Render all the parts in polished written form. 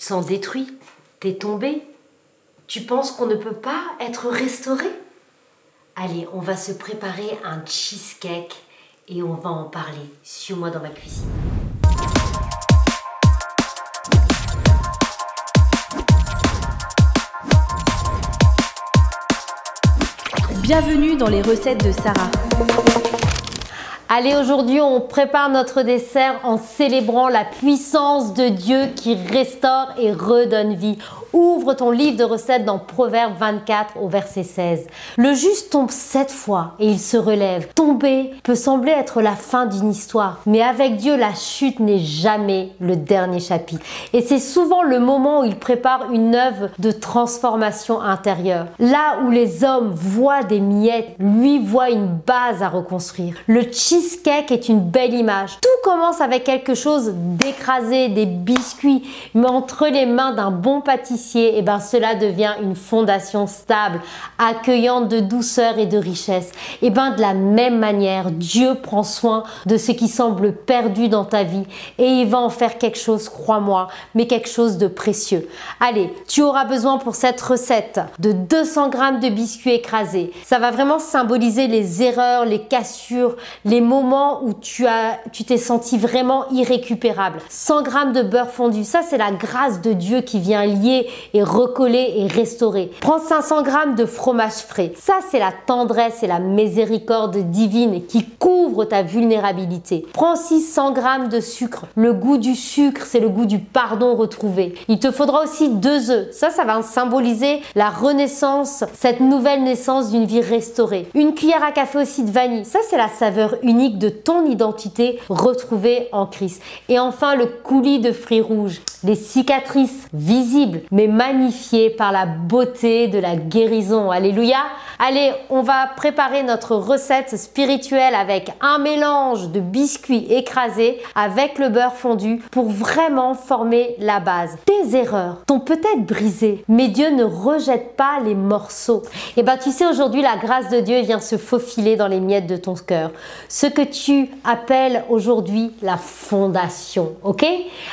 te sens détruit, t'es tombé. Tu penses qu'on ne peut pas être restauré? Allez, on va se préparer un cheesecake et on va en parler. Suis-moi dans ma cuisine. Bienvenue dans les recettes de Sarah. Allez, aujourd'hui, on prépare notre dessert en célébrant la puissance de Dieu qui restaure et redonne vie. Ouvre ton livre de recettes dans Proverbes 24 au verset 16. Le juste tombe 7 fois et il se relève. Tomber peut sembler être la fin d'une histoire, mais avec Dieu, la chute n'est jamais le dernier chapitre. Et c'est souvent le moment où il prépare une œuvre de transformation intérieure. Là où les hommes voient des miettes, lui voit une base à reconstruire. Le cheesecake est une belle image. Tout commence avec quelque chose d'écrasé, des biscuits, mais entre les mains d'un bon pâtissier, et ben cela devient une fondation stable, accueillante de douceur et de richesse. Et ben de la même manière, Dieu prend soin de ce qui semble perdu dans ta vie et il va en faire quelque chose, crois-moi, mais quelque chose de précieux. Allez, tu auras besoin pour cette recette de 200 g de biscuits écrasés. Ça va vraiment symboliser les erreurs, les cassures, les moments où tu t'es senti vraiment irrécupérable. 100 g de beurre fondu, ça c'est la grâce de Dieu qui vient lier et recoller et restaurer. Prends 500 g de fromage frais. Ça, c'est la tendresse et la miséricorde divine qui couvre ta vulnérabilité. Prends aussi 100 g de sucre. Le goût du sucre, c'est le goût du pardon retrouvé. Il te faudra aussi 2 œufs. Ça va symboliser la renaissance, cette nouvelle naissance d'une vie restaurée. Une cuillère à café aussi de vanille. Ça, c'est la saveur unique de ton identité retrouvée en Christ. Et enfin, le coulis de fruits rouges. Des cicatrices visibles, mais magnifiées par la beauté de la guérison. Alléluia! Allez, on va préparer notre recette spirituelle avec un mélange de biscuits écrasés avec le beurre fondu pour vraiment former la base. Tes erreurs t'ont peut-être brisé, mais Dieu ne rejette pas les morceaux. Et ben tu sais, aujourd'hui, la grâce de Dieu vient se faufiler dans les miettes de ton cœur. Ce que tu appelles aujourd'hui la fondation, ok?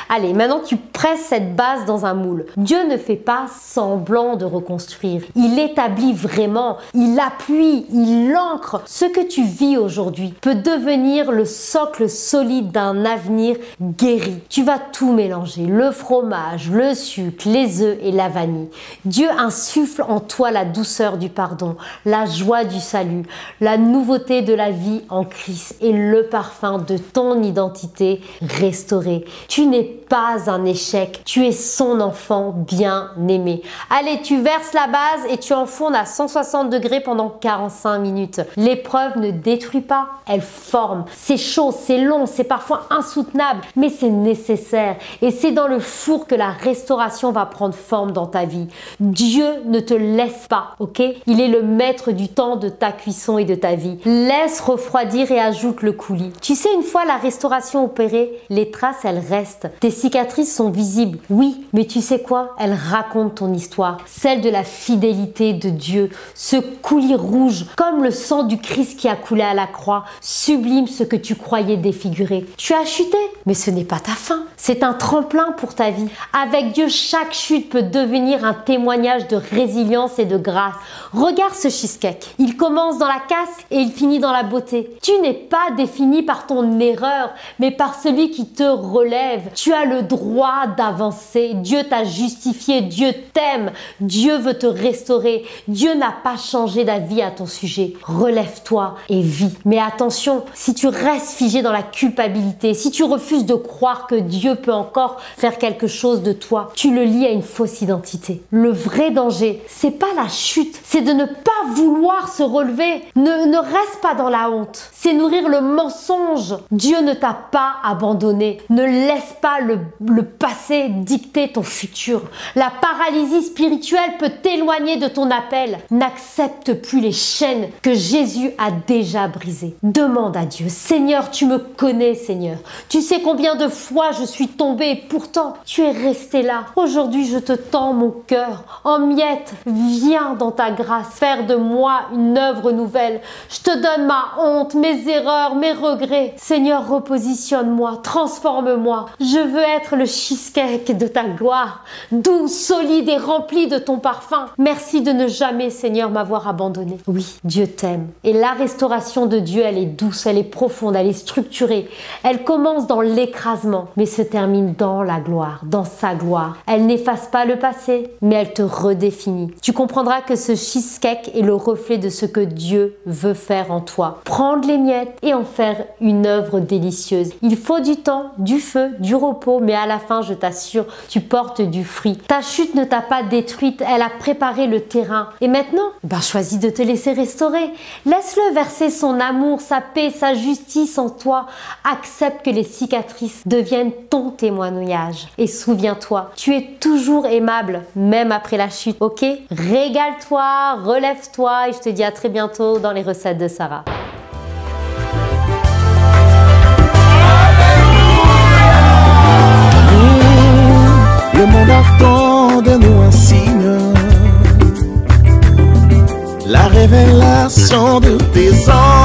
Allez, maintenant tu presses cette base dans un moule. Dieu ne fait pas semblant de reconstruire. Il établit vraiment, il appuie, il ancre. Ce que tu vis aujourd'hui peut devenir le socle solide d'un avenir guéri. Tu vas tout mélanger, le fromage, le sucre, les œufs et la vanille. Dieu insuffle en toi la douceur du pardon, la joie du salut, la nouveauté de la vie en Christ et le parfum de ton identité restaurée. Tu n'es pas un échec, tu es son enfant bien-aimé. Allez, tu verses la base et tu enfournes à 160 degrés pendant 45 minutes. L'épreuve ne détruit pas, elle forme. C'est chaud, c'est long, c'est parfois insoutenable, mais c'est nécessaire. Et c'est dans le four que la restauration va prendre forme dans ta vie. Dieu ne te laisse pas, ok? Il est le maître du temps de ta cuisson et de ta vie. Laisse refroidir et ajoute le coulis. Tu sais, une fois la restauration opérée, les traces, elles restent. Tes cicatrices sont visibles, oui, mais tu sais quoi? Elles racontent ton histoire, celle de la fidélité de Dieu. Ce coulis rouge, comme le sang du Christ qui a coulé à la croix, sublime ce que tu croyais défigurer. Tu as chuté, mais ce n'est pas ta fin. C'est un tremplin pour ta vie. Avec Dieu, chaque chute peut devenir un témoignage de résilience et de grâce. Regarde ce cheesecake. Il commence dans la casse et il finit dans la beauté. Tu n'es pas défini par ton erreur, mais par celui qui te relève. Tu as le droit d'avancer. Dieu t'a justifié. Dieu t'aime. Dieu veut te restaurer. Dieu n'a pas changé d'avis à ton sujet. Relève-toi et vis. Mais attention, si tu restes figé dans la culpabilité, si tu refuses de croire que Dieu peut encore faire quelque chose de toi, tu le lies à une fausse identité. Le vrai danger, c'est pas la chute, c'est de ne pas vouloir se relever. Ne reste pas dans la honte. C'est nourrir le mensonge. Dieu ne t'a pas abandonné. Ne laisse pas le passé dicter ton futur. La paralysie spirituelle peut t'éloigner de ton appel. N'accepte plus les chaînes que Jésus a déjà brisées. Demande à Dieu, Seigneur, tu me connais, Seigneur. Tu sais combien de fois je suis tombée et pourtant tu es resté là. Aujourd'hui, je te tends mon cœur en miettes. Viens dans ta grâce faire de moi une œuvre nouvelle. Je te donne ma honte, mes erreurs, mes regrets. Seigneur, repositionne-moi, transforme-moi. Je veux être le cheesecake de ta gloire, doux, solide et rempli de ton parfum. Merci de ne jamais, Seigneur, m'avoir abandonné. Oui, Dieu t'aime. Et la restauration de Dieu, elle est douce, elle est profonde, elle est structurée. Elle commence dans l'écrasement, mais se termine dans la gloire, dans sa gloire. Elle n'efface pas le passé, mais elle te redéfinit. Tu comprendras que ce cheesecake est le reflet de ce que Dieu veut faire en toi. Prendre les miettes et en faire une œuvre délicieuse. Il faut du temps, du feu, du repos, mais à la fin, je t'assure, tu portes du fruit. Ta chute ne t'a pas détruite, elle a préparé le terrain. Et maintenant, choisis de te laisser restaurer. Laisse-le verser son amour, sa paix, sa justice en toi. Accepte que les cicatrices deviennent ton témoignage. Et souviens-toi, tu es toujours aimable, même après la chute, ok? Régale-toi, relève-toi et je te dis à très bientôt dans les recettes de Sarah. Le monde attend de nous un signe, la révélation de tes anges.